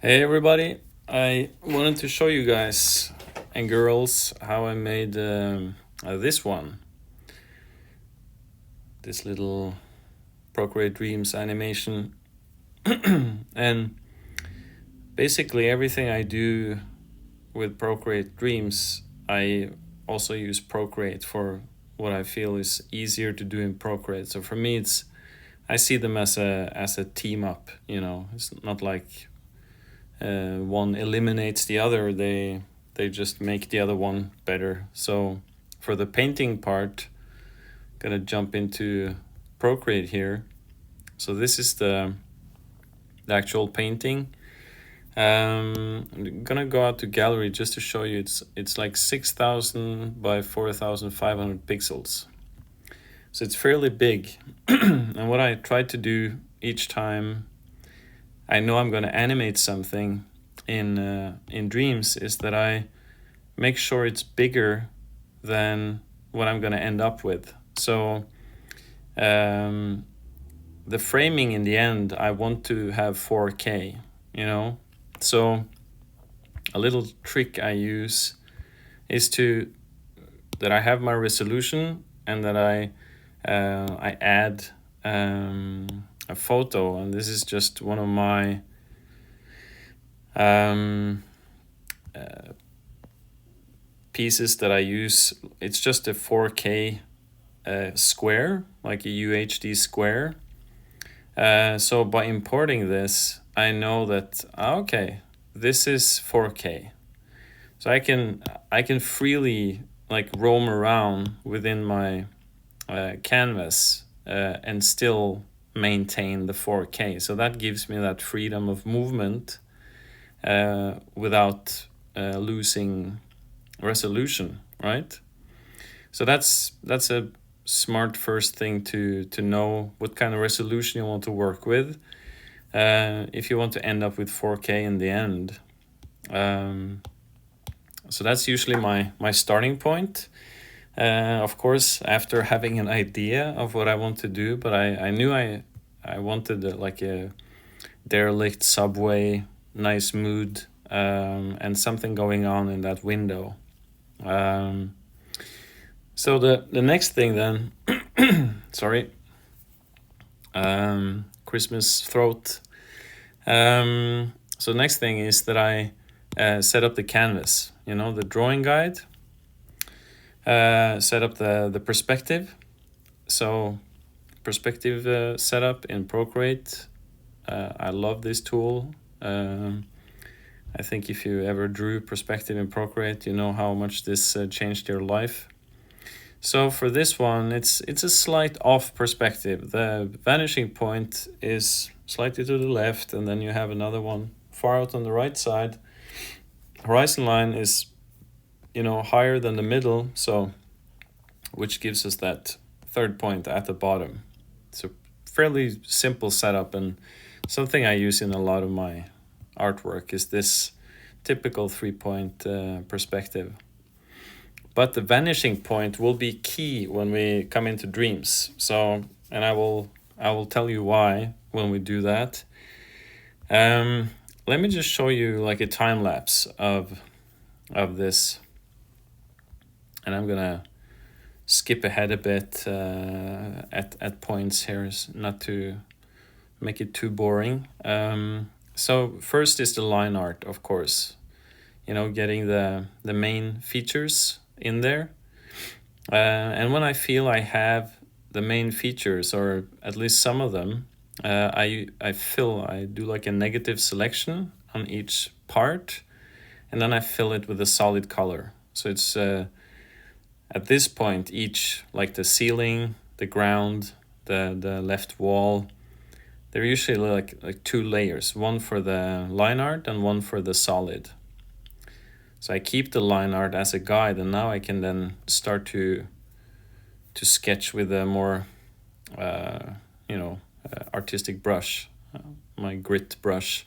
Hey everybody, I wanted to show you guys and girls how I made this one. This little Procreate Dreams animation. And basically everything I do with Procreate Dreams, I also use Procreate for what I feel is easier to do in Procreate. So for me I see them as a team up, It's not like one eliminates the other, they just make the other one better. So for the painting part, gonna jump into Procreate here. So this is the actual painting. I'm gonna go out to gallery just to show you. It's like 6,000 by 4,500 pixels, so it's fairly big. And what I try to do each time I know I'm gonna animate something in Dreams is that I make sure it's bigger than what I'm gonna end up with. So the framing in the end, I want to have 4K, So a little trick I use is that I have my resolution and that I add a photo, and this is just one of my pieces that I use. It's just a 4K square, like a UHD square. So by importing this, I know that okay, this is 4K. So I can freely like roam around within my canvas and still maintain the 4K. So that gives me that freedom of movement without losing resolution, right? So that's a smart first thing to know what kind of resolution you want to work with if you want to end up with 4K in the end. So that's usually my starting point. Of course, after having an idea of what I want to do, but I knew I wanted like a derelict subway, nice mood, and something going on in that window. So the next thing then, sorry, Christmas throat. So next thing is that I set up the canvas, the drawing guide, set up the perspective. So perspective setup in Procreate. I love this tool. I think if you ever drew perspective in Procreate, you know how much this changed your life. So for this one, it's a slight off perspective. The vanishing point is slightly to the left, and then you have another one far out on the right side. Horizon line is, higher than the middle, so which gives us that third point at the bottom. It's a fairly simple setup, and something I use in a lot of my artwork is this typical 3-point perspective. But the vanishing point will be key when we come into Dreams. So, and I will tell you why when we do that. Let me just show you like a time lapse of this, and I'm gonna skip ahead a bit at points here, not to make it too boring. So first is the line art, of course. Getting the main features in there. And when I feel I have the main features, or at least some of them, I do like a negative selection on each part, and then I fill it with a solid color. So it's at this point each, like the ceiling, the ground, the left wall, they're usually like 2 layers, one for the line art and one for the solid. So I keep the line art as a guide, and now I can then start to sketch with a more artistic brush, my grit brush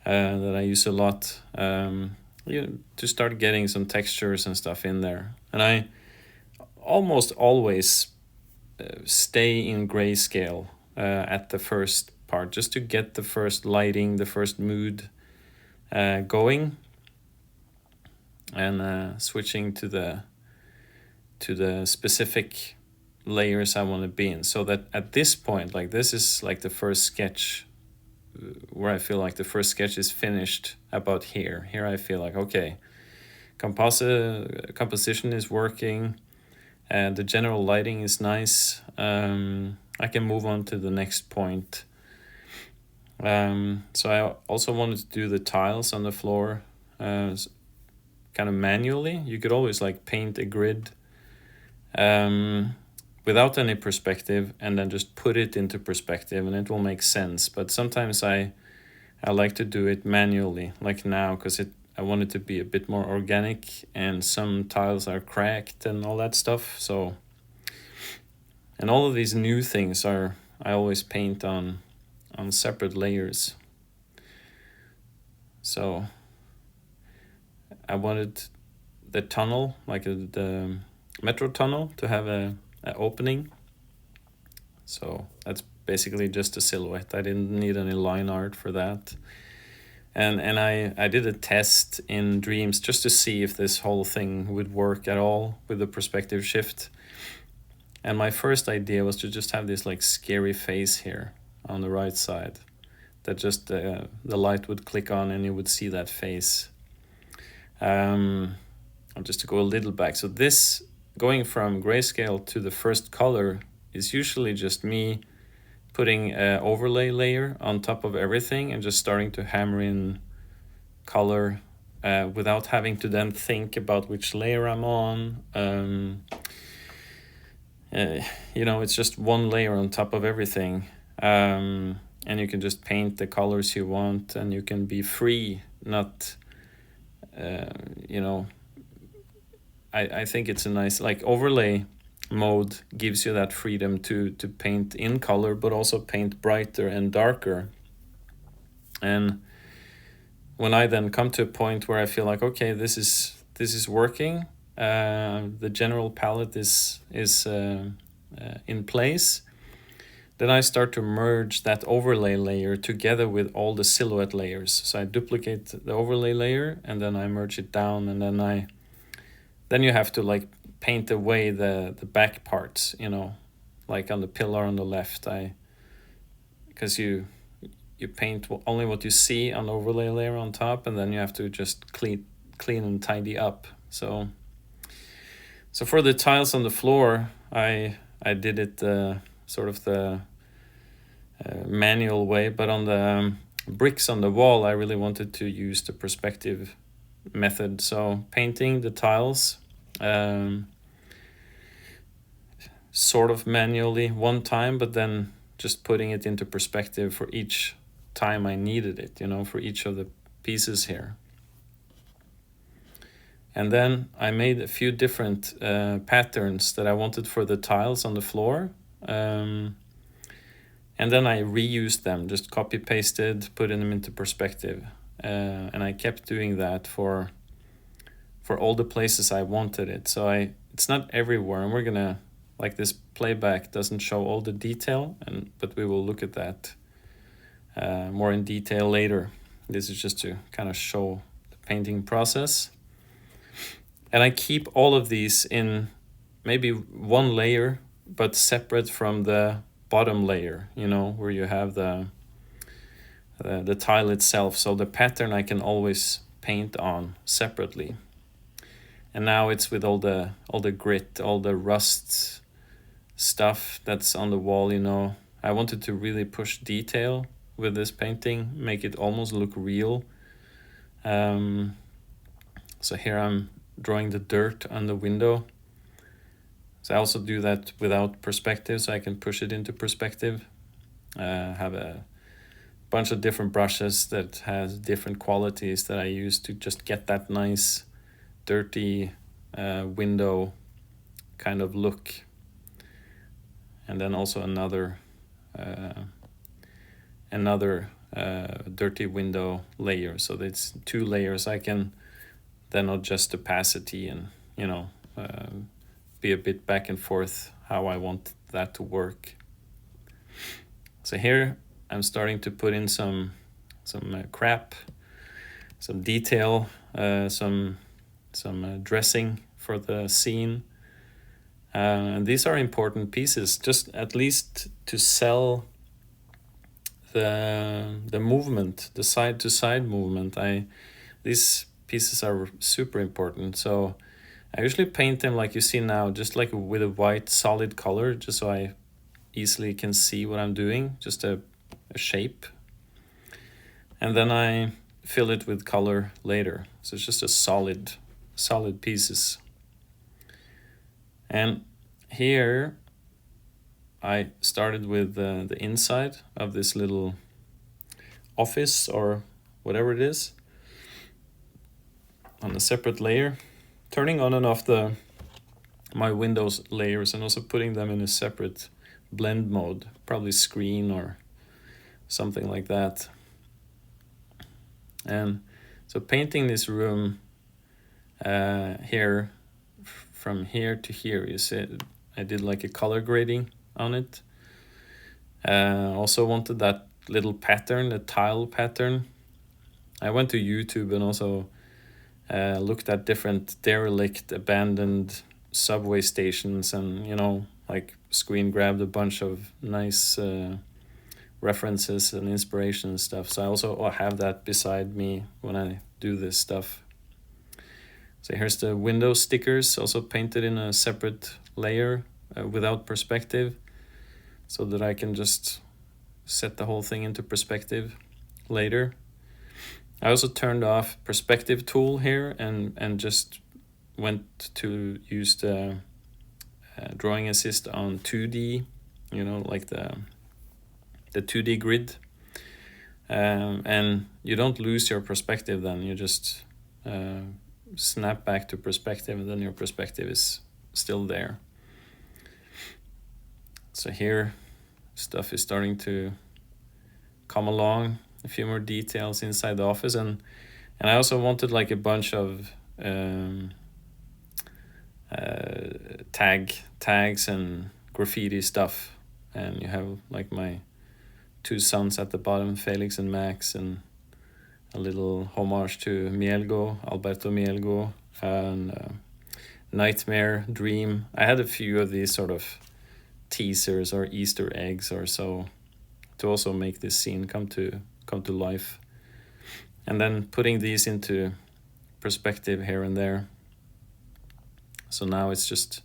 that I use a lot, to start getting some textures and stuff in there. And I almost always stay in grayscale at the first part, just to get the first lighting, the first mood, going, and switching to the specific layers I want to be in, so that at this point, like, this is like the first sketch where I feel like the first sketch is finished about here. Here I feel like, okay, composition is working, and the general lighting is nice. I can move on to the next point. So I also wanted to do the tiles on the floor kind of manually. You could always like paint a grid without any perspective and then just put it into perspective and it will make sense. But sometimes I like to do it manually, like now, because I want it to be a bit more organic, and some tiles are cracked and all that stuff. So, and all of these new things I always paint on separate layers. So I wanted the tunnel, like the metro tunnel, to have a opening. So that's basically just a silhouette. I didn't need any line art for that. And I did a test in Dreams just to see if this whole thing would work at all with the perspective shift. And my first idea was to just have this like scary face here on the right side, that just the light would click on and you would see that face. Just to go a little back, so this going from grayscale to the first color is usually just me putting an overlay layer on top of everything and just starting to hammer in color without having to then think about which layer I'm on. It's just one layer on top of everything. And you can just paint the colors you want, and you can be free, not, I think it's a nice, like, overlay mode gives you that freedom to paint in color, but also paint brighter and darker. And when I then come to a point where I feel like, okay, this is working, the general palette is in place, then I start to merge that overlay layer together with all the silhouette layers. So I duplicate the overlay layer and then I merge it down, and then you have to like paint away the back parts, like on the pillar on the left, because you paint only what you see on the overlay layer on top, and then you have to just clean and tidy up. So for the tiles on the floor, I did it sort of the manual way, but on the bricks on the wall, I really wanted to use the perspective method. So painting the tiles sort of manually one time, but then just putting it into perspective for each time I needed it, for each of the pieces here. And then I made a few different patterns that I wanted for the tiles on the floor. And then I reused them, just copy pasted, putting them into perspective. And I kept doing that for all the places I wanted it. So it's not everywhere, and we're gonna, like, this playback doesn't show all the detail, but we will look at that more in detail later. This is just to kind of show the painting process. And I keep all of these in maybe one layer, but separate from the bottom layer, where you have the tile itself. So the pattern I can always paint on separately. And now it's with all the grit, all the rust stuff that's on the wall, I wanted to really push detail with this painting, make it almost look real. So here I'm drawing the dirt on the window. So I also do that without perspective, so I can push it into perspective. Have a bunch of different brushes that has different qualities that I use to just get that nice dirty window kind of look. And then also another dirty window layer. So it's two layers. I can then adjust opacity and be a bit back and forth how I want that to work. So here I'm starting to put in some crap. some detail, some dressing for the scene. And these are important pieces, just at least to sell the movement, the side to side movement. These pieces are super important. So I usually paint them like you see now, just like with a white solid color, just so I easily can see what I'm doing, just a shape. And then I fill it with color later. So it's just a solid pieces. And here I started with the inside of this little office or whatever it is on a separate layer, turning on and off my Windows layers and also putting them in a separate blend mode, probably screen or something like that. And so painting this room here, from here to here, you see I did like a color grading on it. Also wanted that little pattern, the tile pattern. I went to YouTube and also looked at different derelict, abandoned subway stations, and like screen grabbed a bunch of nice references and inspiration and stuff. So I also have that beside me when I do this stuff. So here's the window stickers, also painted in a separate layer without perspective, so that I can just set the whole thing into perspective later. I also turned off perspective tool here and just went to use the drawing assist on 2D, like the 2D grid. And you don't lose your perspective then, you just snap back to perspective, and then your perspective is still there. So here stuff is starting to come along, a few more details inside the office, and I also wanted like a bunch of tags and graffiti stuff, and you have like my two sons at the bottom, Felix and Max, and a little homage to Alberto Mielgo, and Nightmare, Dream. I had a few of these sort of teasers or Easter eggs or so to also make this scene come to life, and then putting these into perspective here and there. So now it's just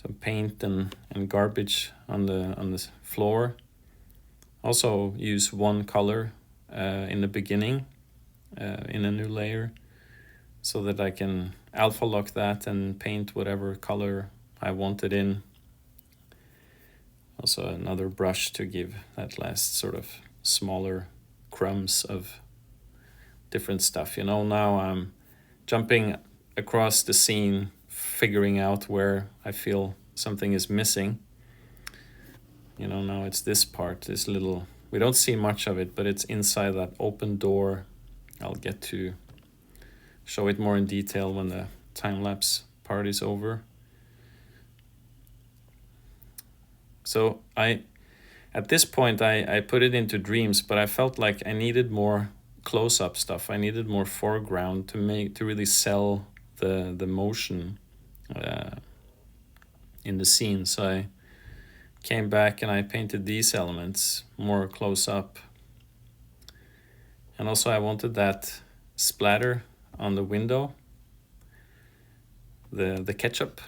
some paint and garbage on the floor. Also use one color in the beginning in a new layer, so that I can alpha lock that and paint whatever color I want it in. Also another brush to give that last sort of smaller crumbs of different stuff. Now I'm jumping across the scene, figuring out where I feel something is missing. Now it's this part, this little, we don't see much of it, but it's inside that open door. I'll get to show it more in detail when the time-lapse part is over. So at this point I put it into Dreams, but I felt like I needed more close-up stuff. I needed more foreground to really sell the motion in the scene. So I came back and I painted these elements more close up. And also I wanted that splatter on the window, the ketchup,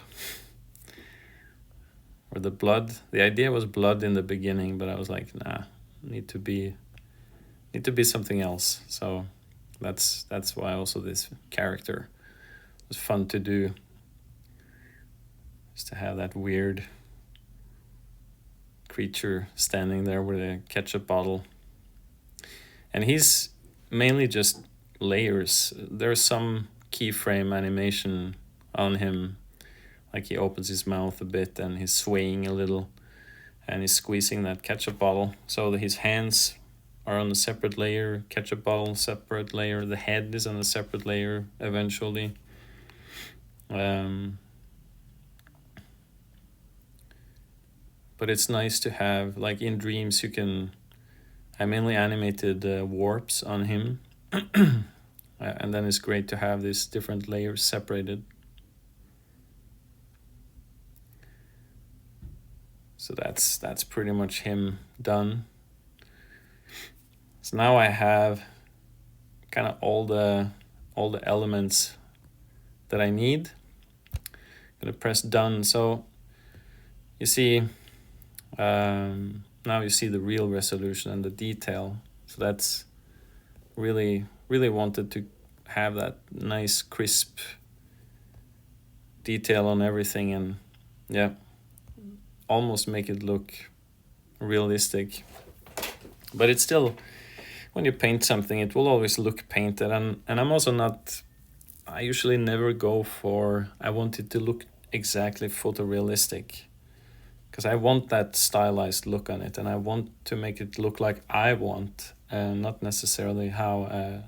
or the blood. The idea was blood in the beginning, but I was like, nah, need to be something else. So that's why also this character was fun to do, just to have that weird creature standing there with a ketchup bottle. And he's mainly just layers. There's some keyframe animation on him, like he opens his mouth a bit and he's swaying a little and he's squeezing that ketchup bottle, so that his hands are on a separate layer, ketchup bottle separate layer, the head is on a separate layer eventually. But it's nice to have, like in Dreams, I mainly animated warps on him and then it's great to have these different layers separated. So that's pretty much him done. So now I have kind of all the elements that I need. I'm gonna press done. So you see, now you see the real resolution and the detail. So that's really wanted to have that nice crisp detail on everything, and yeah, almost make it look realistic. But it's still, when you paint something, it will always look painted, and I'm also not, I usually never go for, I want it to look exactly photorealistic, because I want that stylized look on it, and I want to make it look like I want, not necessarily how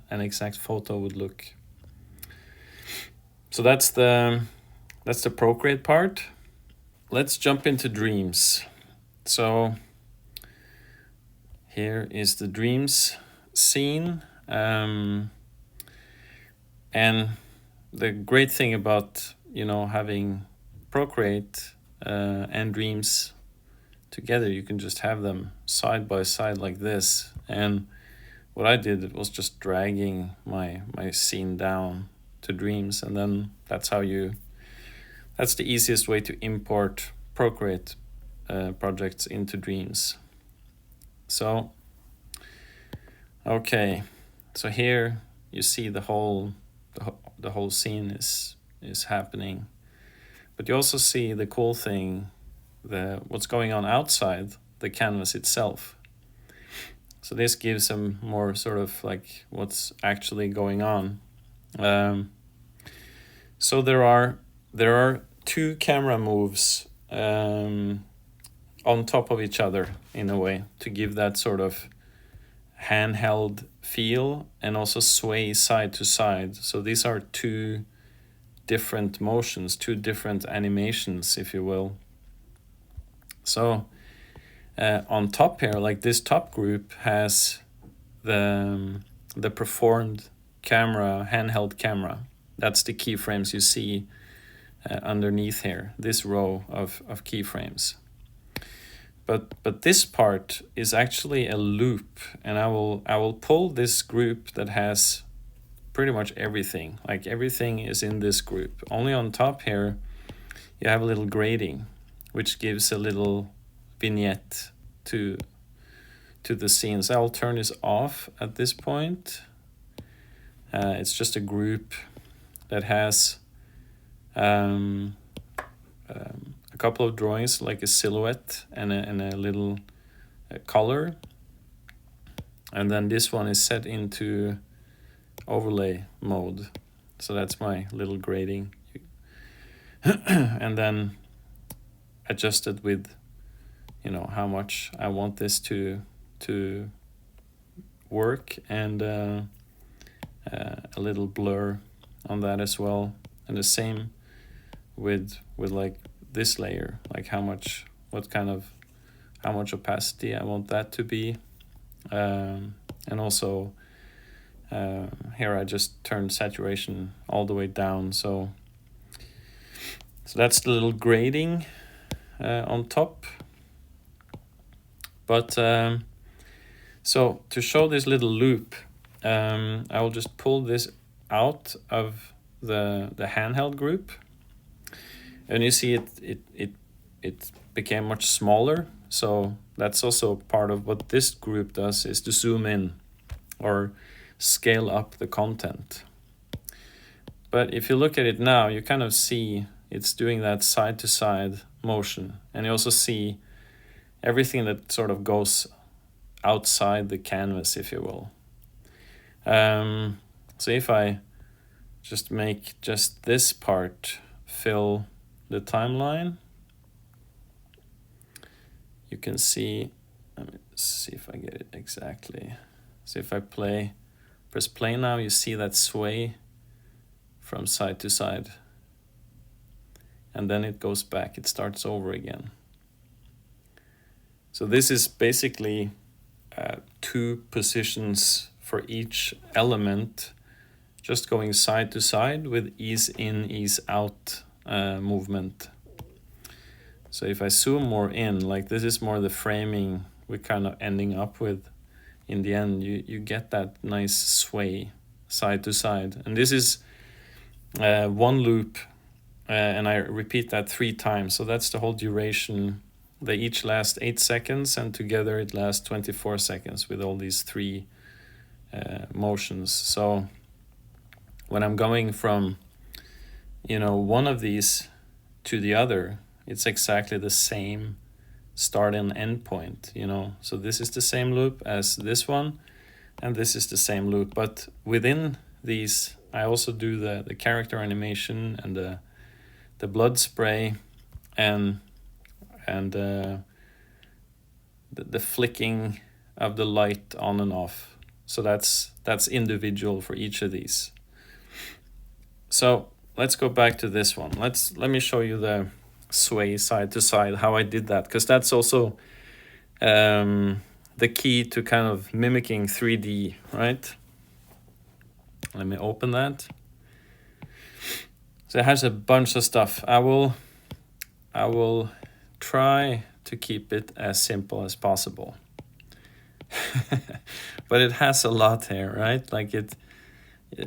an exact photo would look. So that's the Procreate part. Let's jump into Dreams. So here is the Dreams scene, and the great thing about, you know, having Procreate and Dreams together, you can just have them side by side like this. And what I did was just dragging my scene down to Dreams, and then that's the easiest way to import Procreate projects into Dreams. So okay, so here you see the whole scene is happening, but you also see the cool thing, what's going on outside the canvas itself. So this gives them more sort of like what's actually going on. So there are 2 camera moves on top of each other in a way, to give that sort of handheld feel and also sway side to side. So these are 2 different motions, 2 different animations, if you will. So on top here, like this top group has the performed camera, handheld camera. That's the keyframes you see underneath here, this row of keyframes. But this part is actually a loop, and I will pull this group that has pretty much everything. Like everything is in this group. Only on top here you have a little grading, which gives a little vignette to the scenes. I'll turn this off at this point. It's just a group that has a couple of drawings, like a silhouette and a little color, and then this one is set into overlay mode. So that's my little grading, and then adjusted with, you know, how much I want this to work, and a little blur on that as well, and the same with like this layer, like how much opacity I want that to be, and also here I just turned saturation all the way down. So that's the little grading on top. But so to show this little loop, I will just pull this out of the handheld group, and you see it became much smaller. So that's also part of what this group does, is to zoom in or scale up the content. But if you look at it now, you kind of see it's doing that side to side motion, and you also see everything that sort of goes outside the canvas, if you will. So if I just make just this part fill the timeline, you can see, let me see if I get it exactly. So if I press play now, you see that sway from side to side, and then it goes back, it starts over again. So this is basically 2 positions for each element just going side to side with ease in, ease out movement. So if I zoom more in, like this is more the framing we're kind of ending up with. In the end, you get that nice sway side to side. And this is one loop, and I repeat that 3 times. So that's the whole duration. They each last 8 seconds, and together it lasts 24 seconds with all these 3 motions. So when I'm going from, one of these to the other, it's exactly the same start and end point, So this is the same loop as this one, and this is the same loop. But within these, I also do the character animation and the blood spray and the flicking of the light on and off. So that's individual for each of these. So let's go back to this one. Let me show you the sway side to side, how I did that, because that's also the key to kind of mimicking 3D, right? Let me open that. So it has a bunch of stuff. I will try to keep it as simple as possible. But it has a lot here, right? Like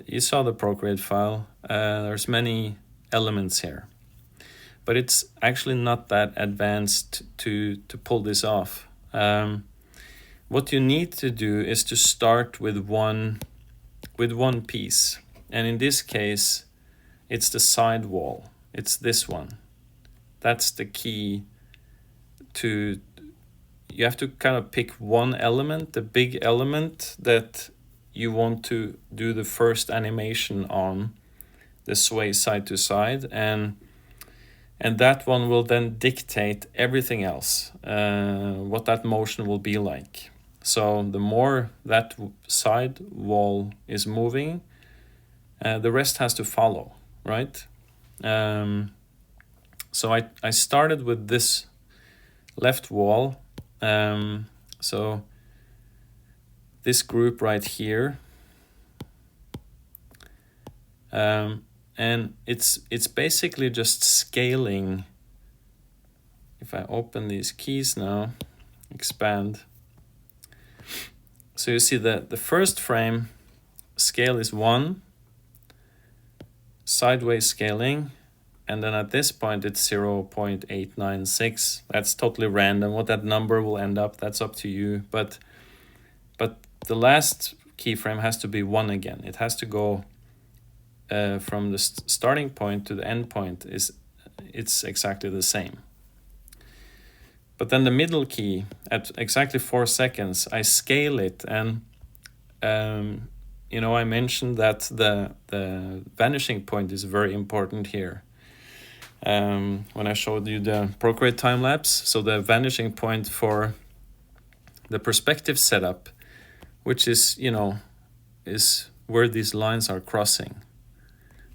you saw the Procreate file. There's many elements here. But it's actually not that advanced to pull this off. What you need to do is to start with one piece. And in this case, it's the side wall. It's this one. That's the key to... You have to kind of pick one element, the big element that you want to do the first animation on, the sway side to side, and that one will then dictate everything else, what that motion will be like. So the more that side wall is moving, the rest has to follow, right? So I started with this left wall. So this group right here, and it's basically just scaling. If I open these keys now, expand. So you see that the first frame scale is 1, sideways scaling, and then at this point it's 0.896. That's totally random. What that number will end up, that's up to you. But the last keyframe has to be 1 again. It has to go from the starting point to the end point. It's exactly the same. But then the middle key, at exactly 4 seconds, I scale it, and I mentioned that the vanishing point is very important here. When I showed you the Procreate time lapse, so the vanishing point for the perspective setup, which is is where these lines are crossing.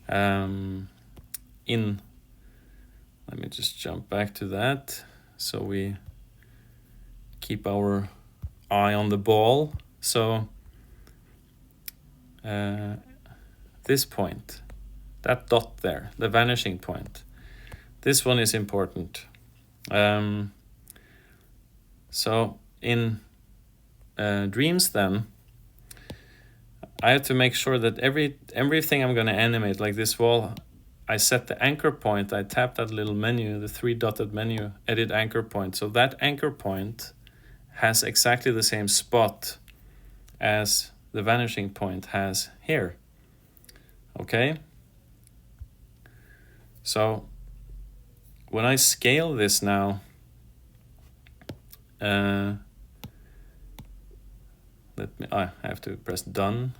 Let me just jump back to that, so we keep our eye on the ball. So this point, that dot there, the vanishing point, this one is important. So in Dreams then, I have to make sure that everything I'm going to animate, like this wall, I set the anchor point. I tap that little menu, the 3-dotted menu, edit anchor point. So that anchor point has exactly the same spot as the vanishing point has here. Okay? So when I scale this now, I have to press done.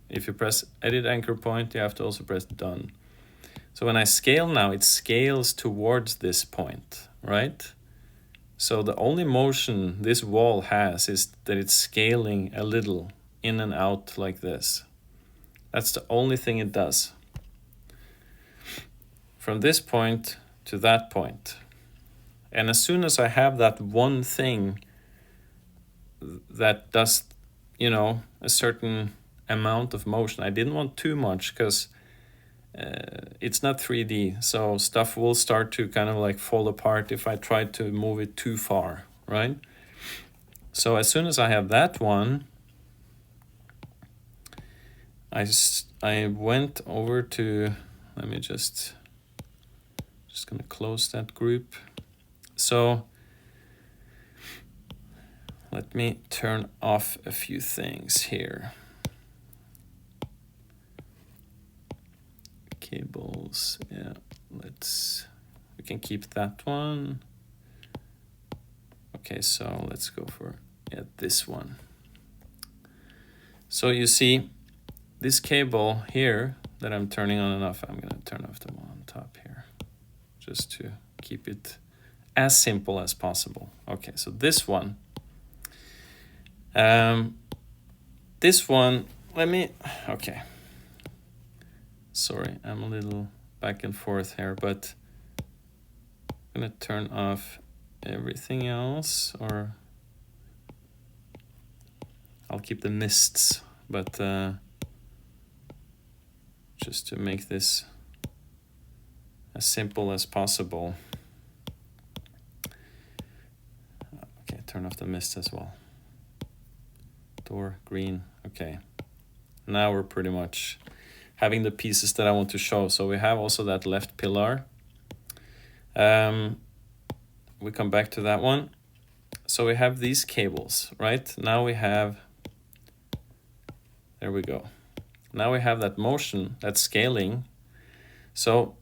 If you press edit anchor point, you have to also press done. So when I scale now, it scales towards this point, right? So the only motion this wall has is that it's scaling a little in and out like this. That's the only thing it does. From this point to that point. And as soon as I have that one thing that does, a certain amount of motion. I didn't want too much because it's not 3D, so stuff will start to kind of like fall apart if I try to move it too far, right? So as soon as I have that one, I went over to, let me just gonna close that group. So let me turn off a few things here. Cables, yeah, we can keep that one. Okay, so let's go for this one. So you see this cable here that I'm turning on and off, I'm gonna turn off the one on top here, just to keep it as simple as possible. Okay, so this one, okay. Sorry, I'm a little back and forth here, but I'm gonna turn off everything else, or I'll keep the mists, but just to make this as simple as possible. Okay, turn off the mist as well. Door, green, okay. Now we're pretty much having the pieces that I want to show. So we have also that left pillar. We come back to that one. So we have these cables, right? Now we have, there we go. Now we have that motion, that scaling. So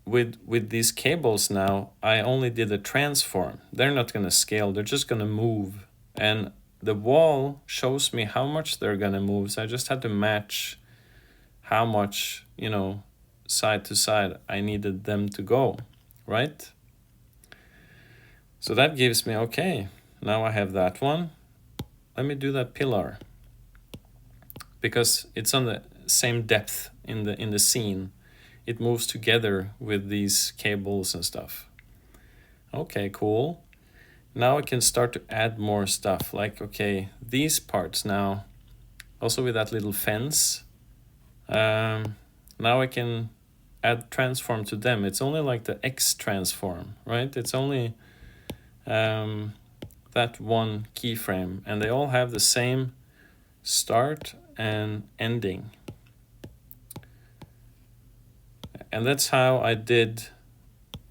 with these cables now, I only did a transform. They're not gonna scale, they're just gonna move. And the wall shows me how much they're gonna move. So I just had to match how much, side to side I needed them to go, right? So that gives me, okay, now I have that one. Let me do that pillar, because it's on the same depth in the scene. It moves together with these cables and stuff. Okay, cool. Now I can start to add more stuff, like, okay, these parts now, also with that little fence, now I can add transform to them. It's only like the X transform, right? It's only that one keyframe, and they all have the same start and ending. And that's how I did,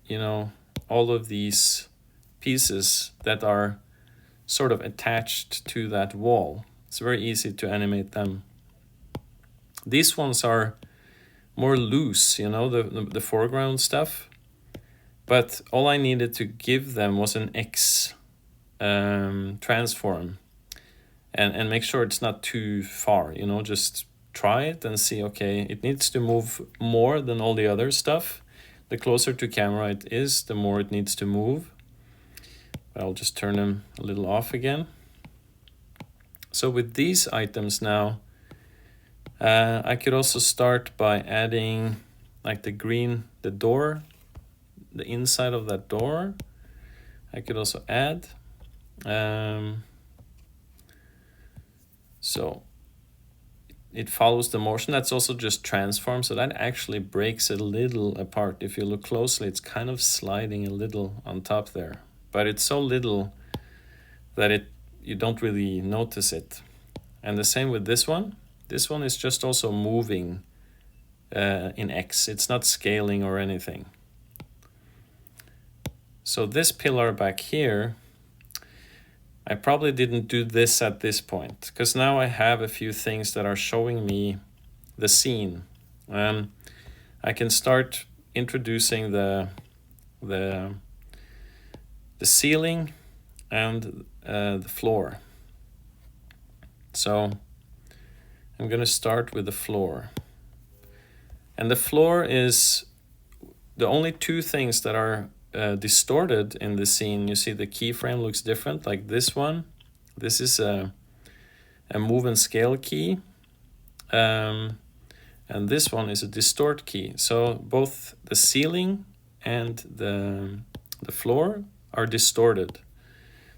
all of these pieces that are sort of attached to that wall. It's very easy to animate them. These ones are more loose, the foreground stuff. But all I needed to give them was an X transform, and make sure it's not too far, just try it and see, okay, it needs to move more than all the other stuff. The closer to camera it is, the more it needs to move. But I'll just turn them a little off again. So with these items now, I could also start by adding like the door, the inside of that door. I could also add. So it follows the motion. That's also just transform. So that actually breaks a little apart. If you look closely, it's kind of sliding a little on top there. But it's so little that you don't really notice it. And the same with this one. This one is just also moving in X. It's not scaling or anything. So this pillar back here, I probably didn't do this at this point, because now I have a few things that are showing me the scene. I can start introducing the ceiling and the floor. So I'm going to start with the floor. And the floor is the only two things that are distorted in the scene. You see the keyframe looks different, like this one. This is a move and scale key. And this one is a distort key. So both the ceiling and the floor are distorted.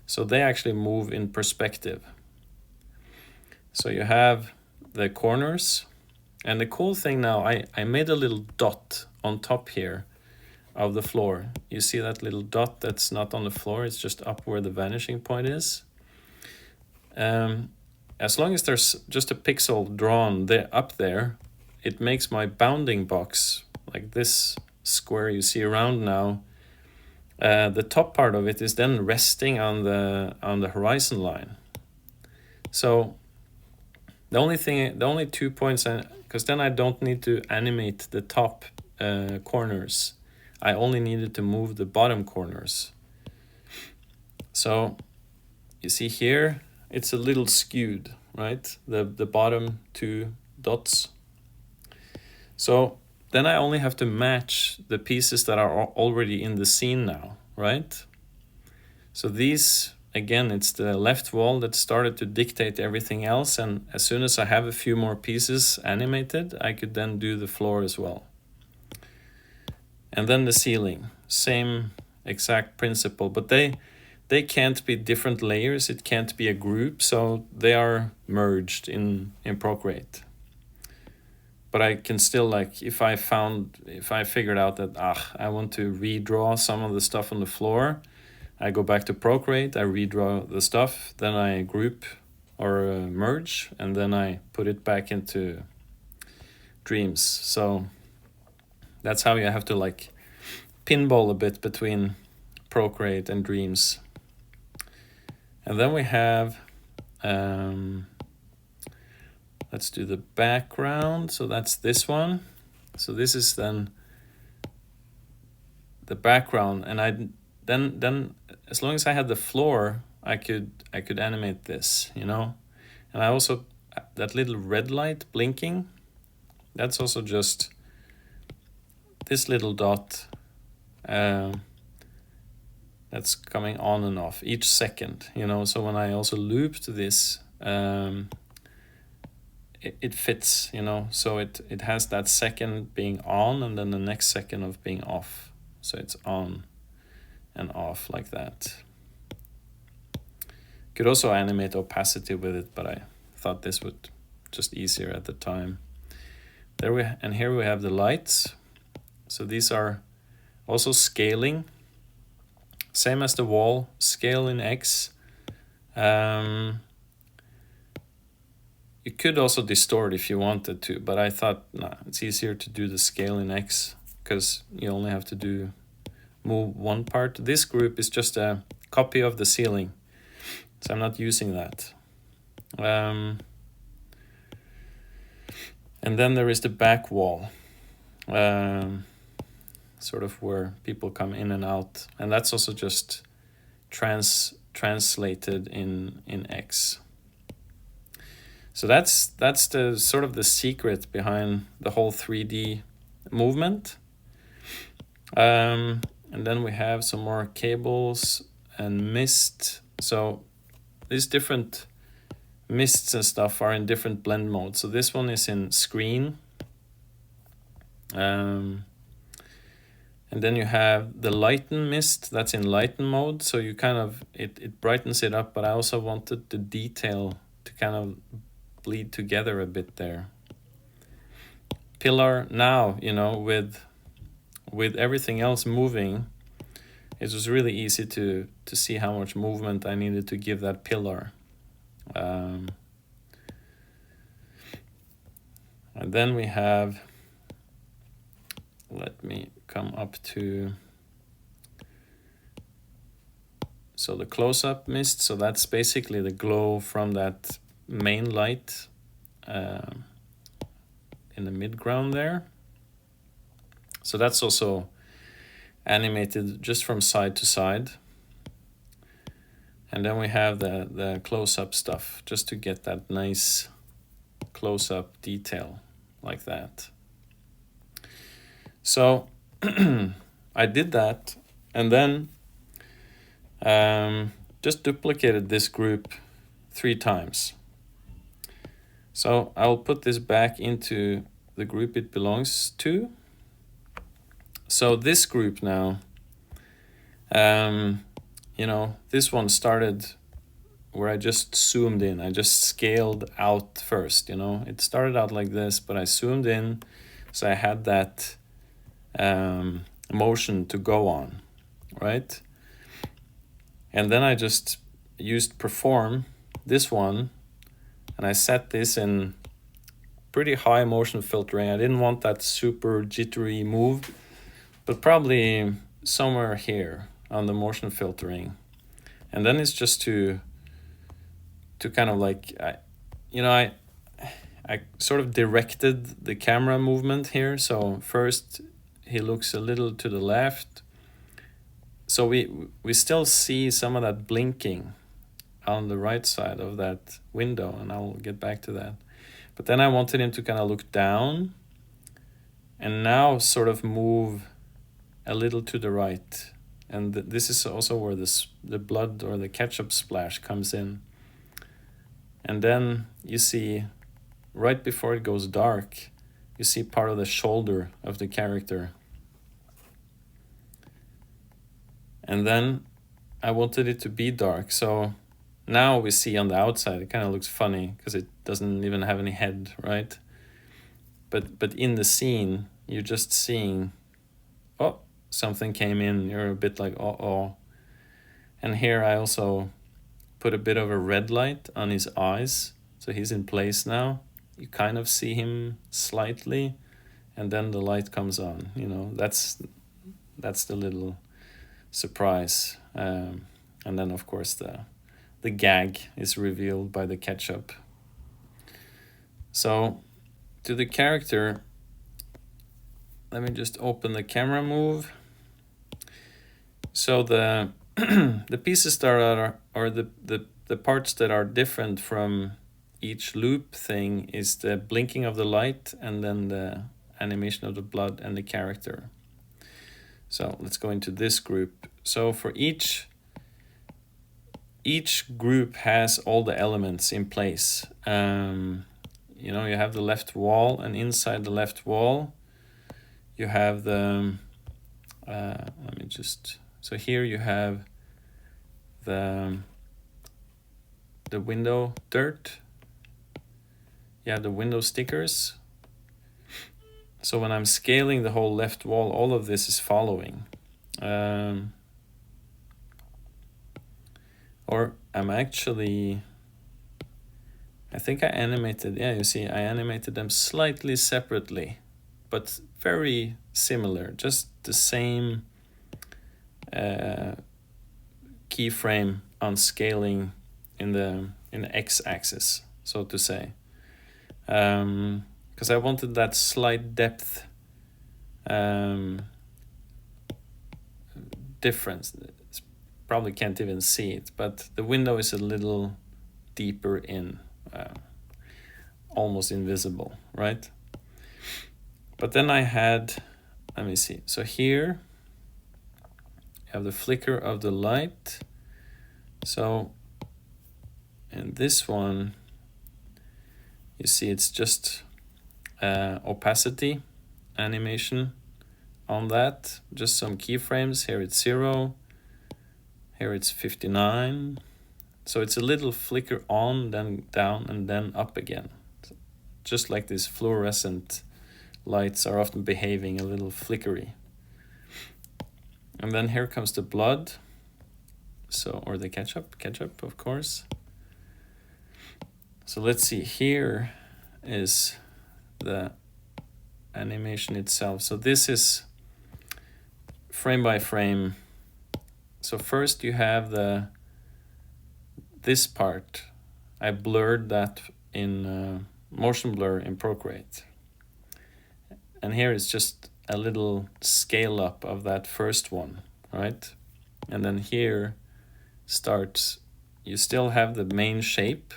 So they actually move in perspective. So you have the corners. And the cool thing now, I made a little dot on top here of the floor. You see that little dot that's not on the floor, it's just up where the vanishing point is. As long as there's just a pixel drawn there, up there, it makes my bounding box, like this square you see around now, the top part of it is then resting on the horizon line. So the only 2 points, because then I don't need to animate the top corners. I only needed to move the bottom corners. So you see here, it's a little skewed, right? The bottom 2 dots. So then I only have to match the pieces that are already in the scene now, right? So these, again, it's the left wall that started to dictate everything else, and as soon as I have a few more pieces animated, I could then do the floor as well. And then the ceiling, same exact principle, but they can't be different layers, it can't be a group, so they are merged in Procreate. But I can still, like, if I figured out that I want to redraw some of the stuff on the floor, I go back to Procreate, I redraw the stuff, then I group or merge, and then I put it back into Dreams. So that's how you have to, like, pinball a bit between Procreate and Dreams. And then we have, let's do the background. So that's this one. So this is then the background, and I then as long as I had the floor, I could animate this, you know. And I also, that little red light blinking, that's also just this little dot that's coming on and off each second, you know. So when I also looped this, it fits, you know. So it has that second being on and then the next second of being off. So it's on and off like that. Could also animate opacity with it, but I thought this would just easier at the time. And here we have the lights. So these are also scaling, same as the wall, scale in X. You could also distort if you wanted to, but I thought, it's easier to do the scale in X because you only have to move one part. This group is just a copy of the ceiling, so I'm not using that. And then there is the back wall, sort of where people come in and out, and that's also just translated in X. So that's the sort of the secret behind the whole 3D movement. And then we have some more cables and mist. So these different mists and stuff are in different blend modes. So this one is in screen. And then you have the lighten mist, that's in lighten mode. So you kind of, it brightens it up, but I also wanted the detail to kind of bleed together a bit there. Pillar now, you know, with everything else moving, it was really easy to see how much movement I needed to give that pillar. And then we have, let me come up to, so the close-up mist, so that's basically the glow from that main light in the midground there. So that's also animated just from side to side. And then we have the close-up stuff, just to get that nice close-up detail like that. So I did that, and then just duplicated this group 3 times. So I'll put this back into the group it belongs to. So this group now, you know, this one started where I just zoomed in. I just scaled out first, you know. It started out like this, but I zoomed in, so I had that motion to go on, right? And then I just used perform, this one, and I set this in pretty high motion filtering. I didn't want that super jittery move, but probably somewhere here on the motion filtering. And then it's just to kind of like, I sort of directed the camera movement here. So first he looks a little to the left. So we still see some of that blinking on the right side of that window, and I'll get back to that. But then I wanted him to kind of look down and now sort of move a little to the right. And this is also where the blood or the ketchup splash comes in. And then you see, right before it goes dark, you see part of the shoulder of the character. And then I wanted it to be dark. So now we see on the outside, it kind of looks funny because it doesn't even have any head, right? But in the scene, you're just seeing, oh, something came in. You're a bit like, uh-oh. And here I also put a bit of a red light on his eyes. So he's in place now. You kind of see him slightly, and then the light comes on. You know, that's the little surprise. And then, of course, the gag is revealed by the ketchup. So to the character, let me just open the camera move. So the the pieces that are the parts that are different from each loop thing is the blinking of the light and then the animation of the blood and the character. So let's go into this group. So for each group has all the elements in place. You know, you have the left wall, and inside the left wall you have the let me just, so here you have the window dirt. You have the window stickers. So when I'm scaling the whole left wall, all of this is following. Or I'm actually, I think I animated, yeah, you see, I animated them slightly separately, but very similar, just the same keyframe on scaling in the x-axis, so to say. Because I wanted that slight depth difference. Probably can't even see it, but the window is a little deeper in, almost invisible, right? But then I had, let me see, so here you have the flicker of the light. So in this one, you see it's just opacity animation on that, just some keyframes. Here it's 0, here it's 59. So it's a little flicker on, then down, and then up again. Just like these fluorescent lights are often behaving a little flickery. And then here comes the blood. So, or the ketchup, of course. So let's see, here is the animation itself. So this is frame by frame. So first you have this part. I blurred that in motion blur in Procreate. And here is just a little scale up of that first one, right? And then here starts, you still have the main shape,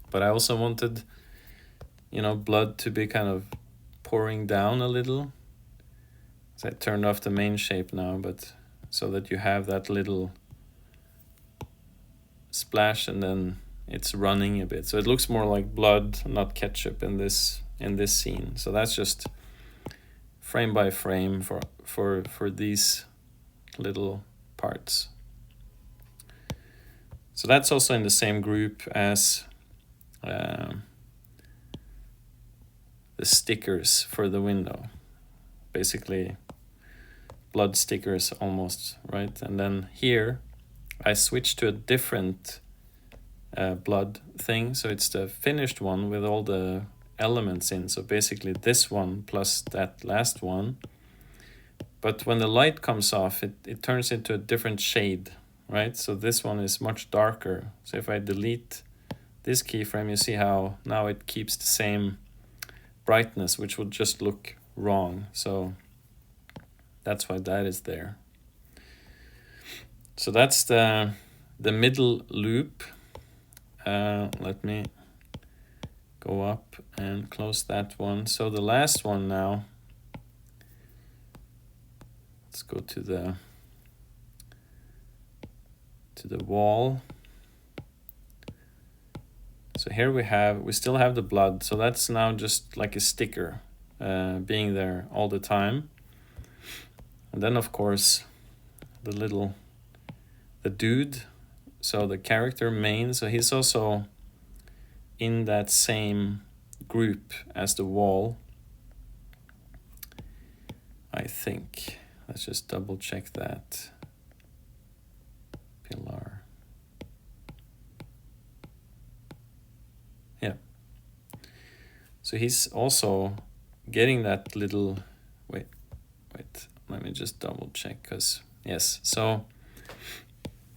but I also wanted, you know, blood to be kind of pouring down a little. So I turned off the main shape now, but so that you have that little splash and then it's running a bit. So it looks more like blood, not ketchup in this scene. So that's just frame by frame for these little parts. So that's also in the same group as the stickers for the window. Basically blood stickers almost, right? And then here I switched to a different blood thing. So it's the finished one with all the elements in. So basically this one plus that last one. But when the light comes off, it turns into a different shade, right? So this one is much darker. So if I delete this keyframe, you see how now it keeps the same brightness, which would just look wrong. So that's why that is there. So that's the middle loop. Let me go up and close that one. So the last one now, let's go to the wall. So here we still have the blood. So that's now just like a sticker being there all the time. And then of course the dude, so the character main, so he's also in that same group as the wall, I think. Let's just double check that. Pillar. Yeah. So he's also getting that little, wait, let me just double check, because yes, so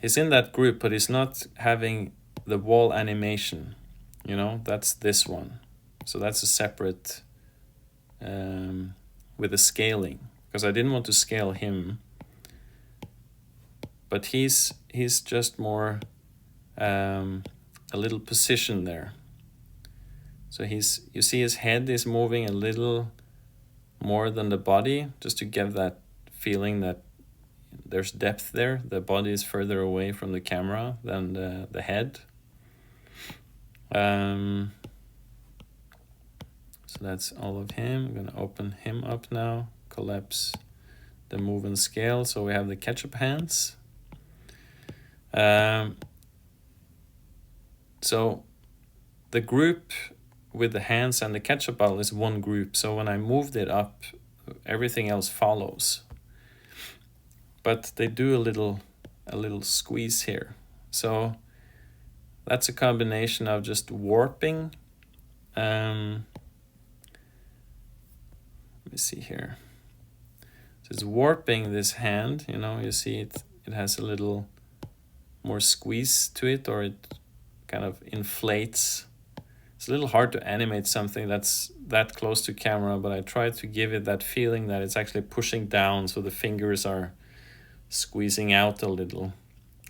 he's in that group, but he's not having the wall animation, you know, that's this one. So that's a separate with the scaling, because I didn't want to scale him, but he's just more a little position there. So you see his head is moving a little more than the body, just to give that feeling that there's depth there. The body is further away from the camera than the head. So that's all of him. I'm gonna open him up now, collapse the move and scale. So we have the ketchup hands. So the group with the hands and the ketchup bottle is one group. So when I moved it up, everything else follows. But they do a little squeeze here. So that's a combination of just warping. Let me see here. So it's warping this hand, you know, you see it has a little more squeeze to it, or it kind of inflates. It's a little hard to animate something that's that close to camera, but I try to give it that feeling that it's actually pushing down, so the fingers are squeezing out a little.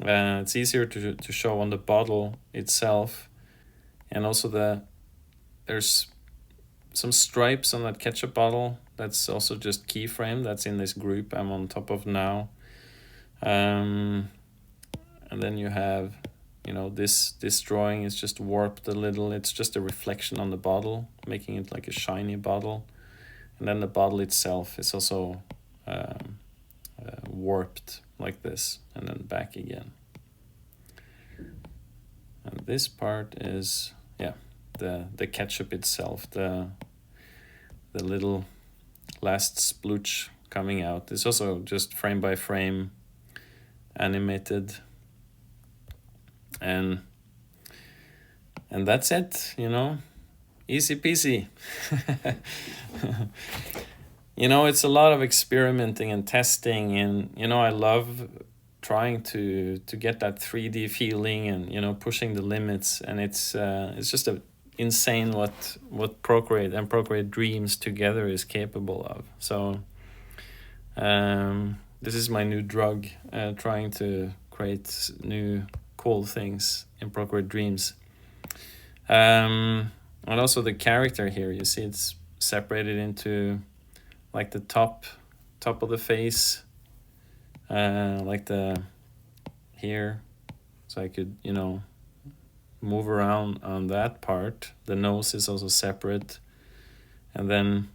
It's easier to show on the bottle itself, and also there's some stripes on that ketchup bottle. That's also just keyframe. That's in this group I'm on top of now. And then you have, you know, this drawing is just warped a little. It's just a reflection on the bottle, making it like a shiny bottle. And then the bottle itself is also warped like this, and then back again. And this part is, yeah, the ketchup itself, the little last splooch coming out. It's also just frame by frame animated, and that's it, you know, easy peasy. You know, it's a lot of experimenting and testing, and you know, I love trying to get that 3D feeling, and you know, pushing the limits, and it's just insane what Procreate and Procreate Dreams together is capable of. So this is my new drug, trying to create new cool things in Procreate Dreams. And also the character here, you see it's separated into like the top of the face, like the here, so I could, you know, move around on that part. The nose is also separate, and then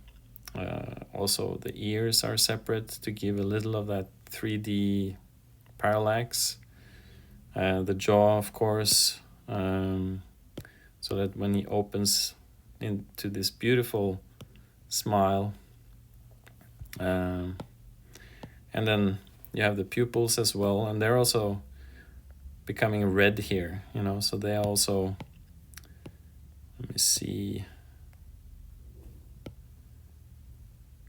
also the ears are separate to give a little of that 3D parallax. The jaw, of course, so that when he opens into this beautiful smile, and then you have the pupils as well, and they're also becoming red here, you know, so they also, let me see,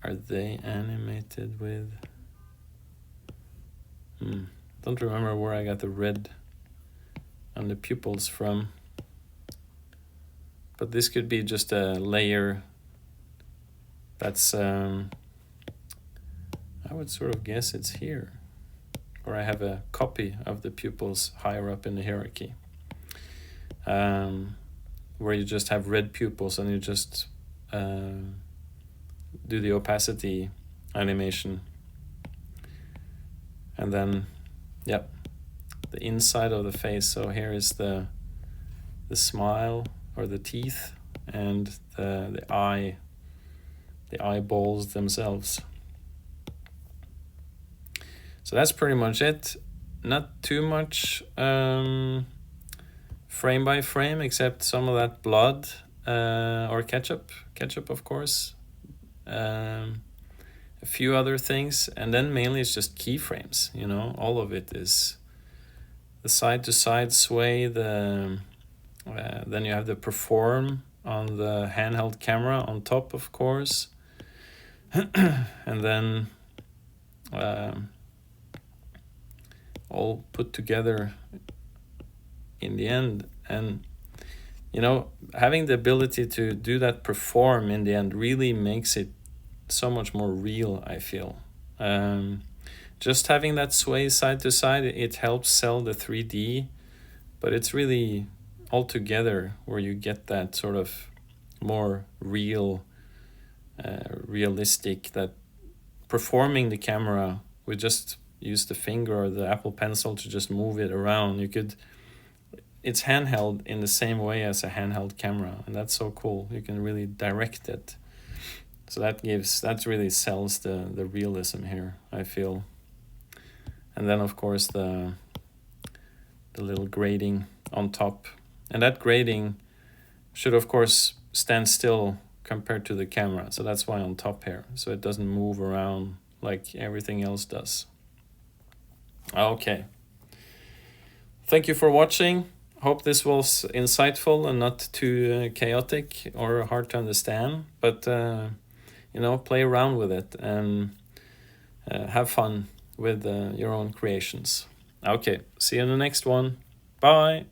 are they animated with, don't remember where I got the red on the pupils from, but this could be just a layer that's, I would sort of guess it's here, or I have a copy of the pupils higher up in the hierarchy, where you just have red pupils and you just do the opacity animation, and then the inside of the face. So here is the smile or the teeth, and the eyeballs themselves. So that's pretty much it. Not too much frame by frame, except some of that blood or ketchup of course, a few other things, and then mainly it's just keyframes, you know. All of it is the side to side sway, then you have the perform on the handheld camera on top, of course, and then all put together in the end. And you know, having the ability to do that perform in the end really makes it so much more real, I feel. Just having that sway side to side, it helps sell the 3D, but it's really all together where you get that sort of more real, realistic, that performing the camera with just use the finger or the Apple Pencil to just move it around. It's handheld in the same way as a handheld camera, and that's so cool. You can really direct it. So that really sells the realism here, I feel. And then of course the little grading on top. And that grading should of course stand still compared to the camera. So that's why on top here, so it doesn't move around like everything else does. Okay. Thank you for watching. Hope this was insightful and not too chaotic or hard to understand. But, you know, play around with it and have fun with your own creations. Okay, see you in the next one. Bye.